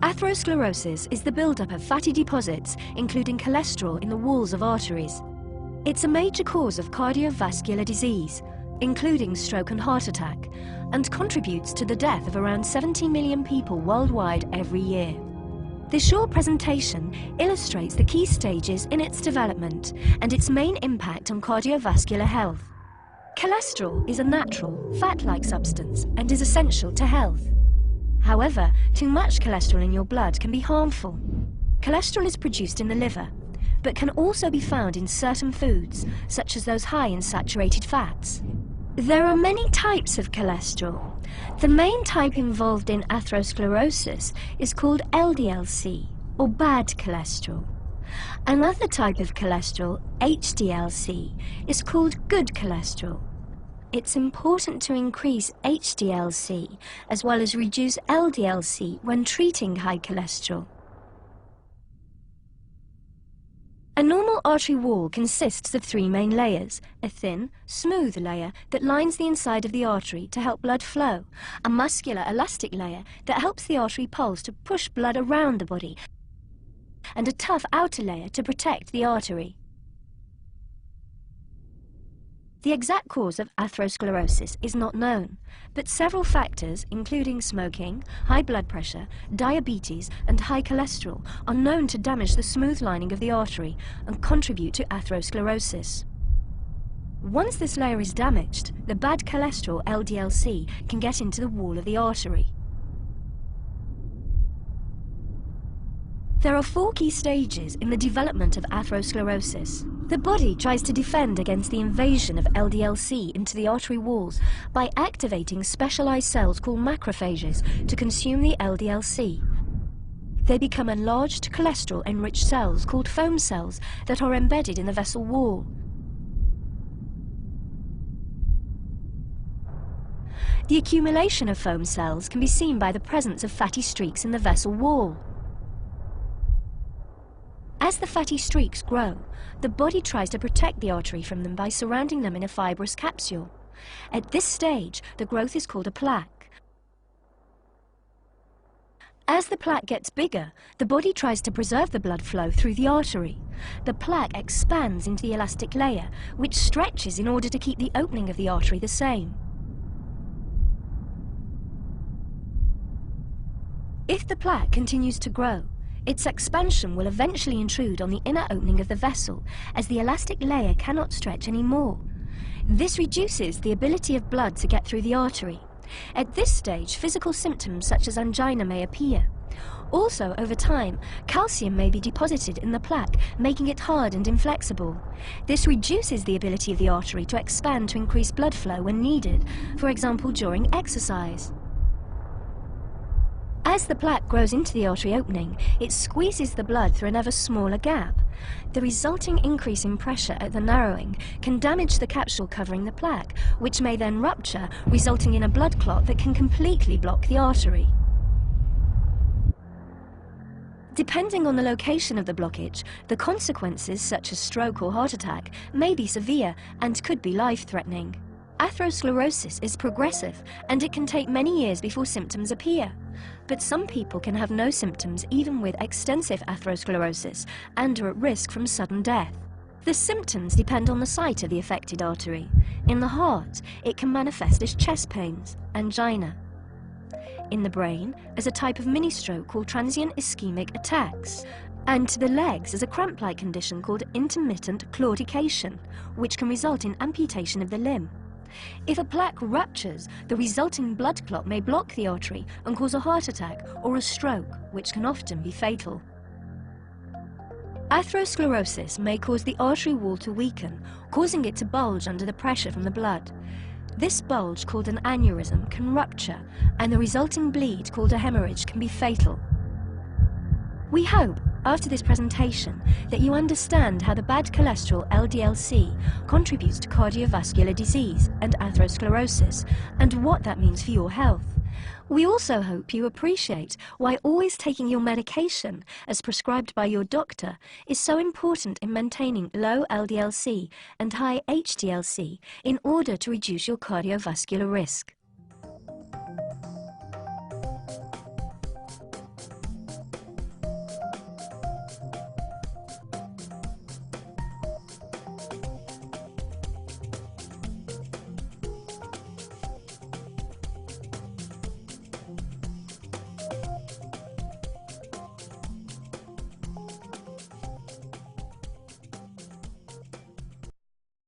Atherosclerosis is the buildup of fatty deposits, including cholesterol, in the walls of arteries. It's a major cause of cardiovascular disease, including stroke and heart attack, and contributes to the death of around 70 million people worldwide every year. This short presentation illustrates the key stages in its development and its main impact on cardiovascular health. Cholesterol is a natural, fat-like substance and is essential to health. However, too much cholesterol in your blood can be harmful. Cholesterol is produced in the liver, but can also be found in certain foods, such as those high in saturated fats. There are many types of cholesterol. The main type involved in atherosclerosis is called LDL-C, or bad cholesterol. Another type of cholesterol, HDL-C, is called good cholesterol. It's important to increase HDL-C as well as reduce LDL-C when treating high cholesterol. A normal artery wall consists of three main layers: a thin, smooth layer that lines the inside of the artery to help blood flow, a muscular, elastic layer that helps the artery pulse to push blood around the body, and a tough outer layer to protect the artery. The exact cause of atherosclerosis is not known, but several factors, including smoking, high blood pressure, diabetes, and high cholesterol, are known to damage the smooth lining of the artery and contribute to atherosclerosis. Once this layer is damaged, the bad cholesterol, LDL-C, can get into the wall of the artery. There are four key stages in the development of atherosclerosis. The body tries to defend against the invasion of LDL-C into the artery walls by activating specialized cells called macrophages to consume the LDL-C. They become enlarged cholesterol-enriched cells called foam cells that are embedded in the vessel wall. The accumulation of foam cells can be seen by the presence of fatty streaks in the vessel wall. As the fatty streaks grow, the body tries to protect the artery from them by surrounding them in a fibrous capsule. At this stage, the growth is called a plaque. As the plaque gets bigger, the body tries to preserve the blood flow through the artery. The plaque expands into the elastic layer, which stretches in order to keep the opening of the artery the same. If the plaque continues to grow, its expansion will eventually intrude on the inner opening of the vessel, as the elastic layer cannot stretch anymore. This reduces the ability of blood to get through the artery. At this stage, physical symptoms such as angina may appear. Also, over time, calcium may be deposited in the plaque, making it hard and inflexible. This reduces the ability of the artery to expand to increase blood flow when needed, for example during exercise. As the plaque grows into the artery opening, it squeezes the blood through an ever smaller gap. The resulting increase in pressure at the narrowing can damage the capsule covering the plaque, which may then rupture, resulting in a blood clot that can completely block the artery. Depending on the location of the blockage, the consequences, such as stroke or heart attack, may be severe and could be life-threatening. Atherosclerosis is progressive, and it can take many years before symptoms appear. But some people can have no symptoms even with extensive atherosclerosis and are at risk from sudden death. The symptoms depend on the site of the affected artery. In the heart, it can manifest as chest pains, angina. In the brain, as a type of mini-stroke called transient ischemic attacks. And to the legs as a cramp-like condition called intermittent claudication, which can result in amputation of the limb. If a plaque ruptures, the resulting blood clot may block the artery and cause a heart attack or a stroke, which can often be fatal. Atherosclerosis may cause the artery wall to weaken, causing it to bulge under the pressure from the blood. This bulge, called an aneurysm, can rupture, and the resulting bleed, called a hemorrhage, can be fatal. We hope, after this presentation, that you understand how the bad cholesterol LDL-C contributes to cardiovascular disease and atherosclerosis, and what that means for your health. We also hope you appreciate why always taking your medication, as prescribed by your doctor, is so important in maintaining low LDL-C and high HDL-C in order to reduce your cardiovascular risk.